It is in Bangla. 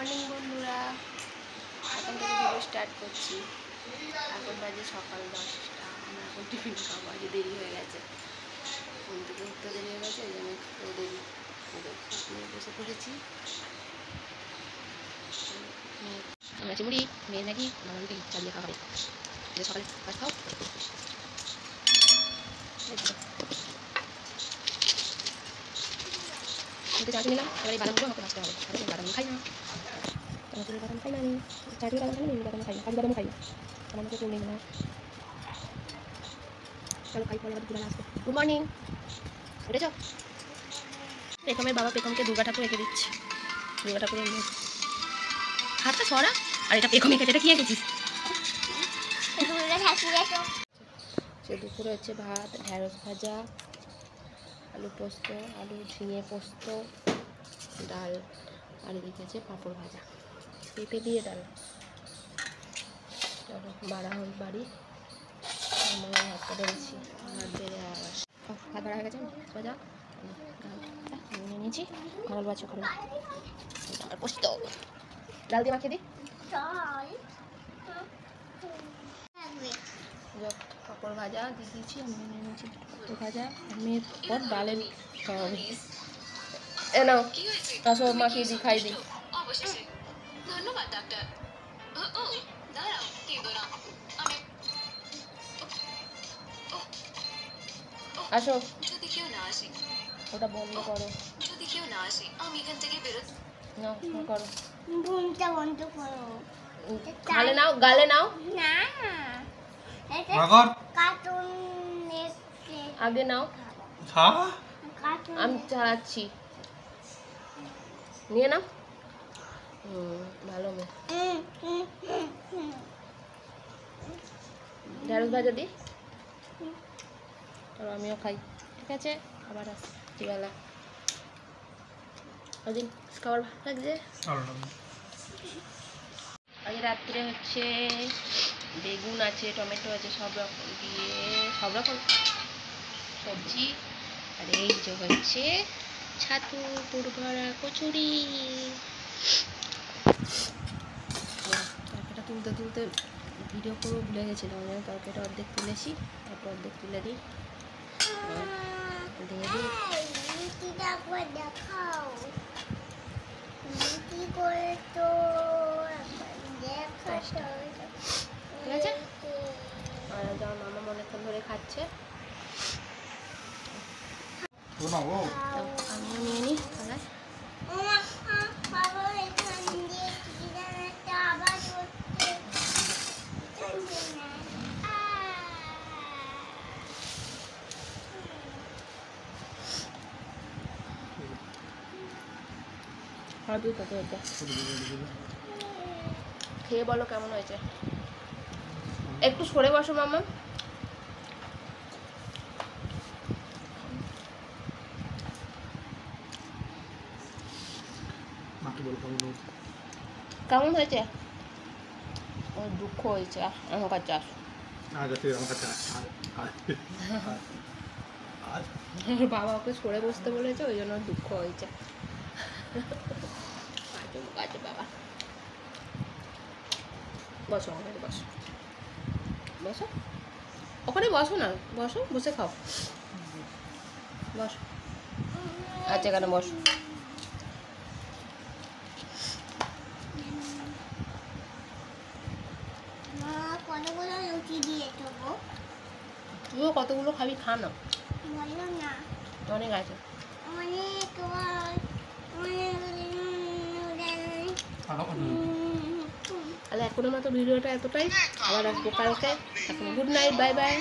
মর্নিং বন্ধুরা, এখন থেকে ভিডিও স্টার্ট করছি। এখন বাজে সকাল 10টা। আমরা এখন টিফিন খাবো, আজ দেরি হয়ে গেছে, ফোন থেকে উঠতে দেরি হয়ে গেছে, ওই জন্য একটু দেরি করে নিয়ে বসে পড়েছি। আমরা চিমুড়ি মেয়ে নাকি মামাকে চা দিয়ে খাওয়া হবে, সকালে ফার্স্ট খাও। চাটনি নিলাম, এবার এই বাদামগুলো আমাকে ভাজতে হবে। বাদাম খাই না, বাদাম খাই না আমি, চাটনি বাদাম খাই না, বাদাম খাই না, কাজু বাদাম খাই না, আমার মতো কেউ নেই না। চলো খাই, পরে আবার দুপুরে আসবো। Good morning, উঠেছ? পেখমের বাবা পেখমকে দুর্গা ঠাকুর রেখে দিচ্ছে। দুর্গা ঠাকুরের হাতটা সরা, আর এটা পেখম এঁকেছে। এটা কি এঁকেছিস? সে দুপুরে হচ্ছে ভাত, ঢেঁড়স ভাজা, আলু পোস্ত, আলু ঝিঙে পোস্ত, ডাল, আর এদিকে আছে পাঁপড় ভাজা, পেঁপে দিয়ে ডাল। চলো বাড়া হল বাড়ি, আমরা ভাতটা বেড়েছি, ভাত বেড়ে আবার ভাত বাড়া হয়ে গেছে। ভাজা নিয়ে নিয়েছি, খরল বাচ্চা খরল আর পোস্ত, ডাল দিয়ে মাখিয়ে দিই। পাঁপড় ভাজা দিয়ে দিয়েছি, আমি নিয়ে নিয়েছি পাঁপড় ভাজা। আমি পর ডালের খাওয়াবে, এ নাও আসো মাখিয়ে দিই, খাই দিই। ধন্যবাদ ডাক্তার। ও দাঁড়াও, কেঁদো না। আসো, যদি কেউ না আসে, ওটা বন্ধ করো। যদি কেউ না আসে আমি এখান থেকে বেরোতে। নাও করো, ঘুমটা বন্ধ করো। গালে নাও, গালে নাও। না কার্টুন আগে নাও, আমি চালাচ্ছি, নিয়ে নাও। ভালো মেয়ে। ঢেঁড়স ভাজা দিই, চলো আমিও খাই। ঠিক আছে, আবার আসছি বেলা। ওদিন খাবার ভালো লাগছে। আজ রাত্রে হচ্ছে বেগুন আছে, টমেটো আছে, সব রকম দিয়ে সব রকম সবজি। আর এই যে হচ্ছে ছাতু পুরভরা কচুরি। তরকারিটা তুলতে তুলতে ভিডিও করে ভুলে গেছিলাম, আমি তরকারিটা অর্ধেক তুলেছি, তারপর অর্ধেক তুলে দিই, দিয়ে দিই। দেখাও কি করে তো ঠিক আছে। আর যেমন মামা অনেকক্ষণ ধরে খাচ্ছে, আমিও নিয়ে নিই। খেয়ে বলো কেমন হয়েছে। একটু সরে বসো মামা। কেমন হয়েছে? দুঃখ হয়েছে আমার কাছে। বাবা ওকে সরে বসতে বলেছে, ওই জন্য দুঃখ হয়েছে। বাবা বসো, ওখানে বসো, বসো ওখানে বসো না, বসো, বসে খাও, বসো। আচ্ছা কেন বসো। কতগুলো লুচি দিয়ে দেবো? তুইও কতগুলো খাবি, খা না। বললাম না অনেক আছে, অনেক। তাহলে এখনের মতো ভিডিওটা এতটাই, আবার আসবো কালকে। এখন গুড নাইট, বাই বাই।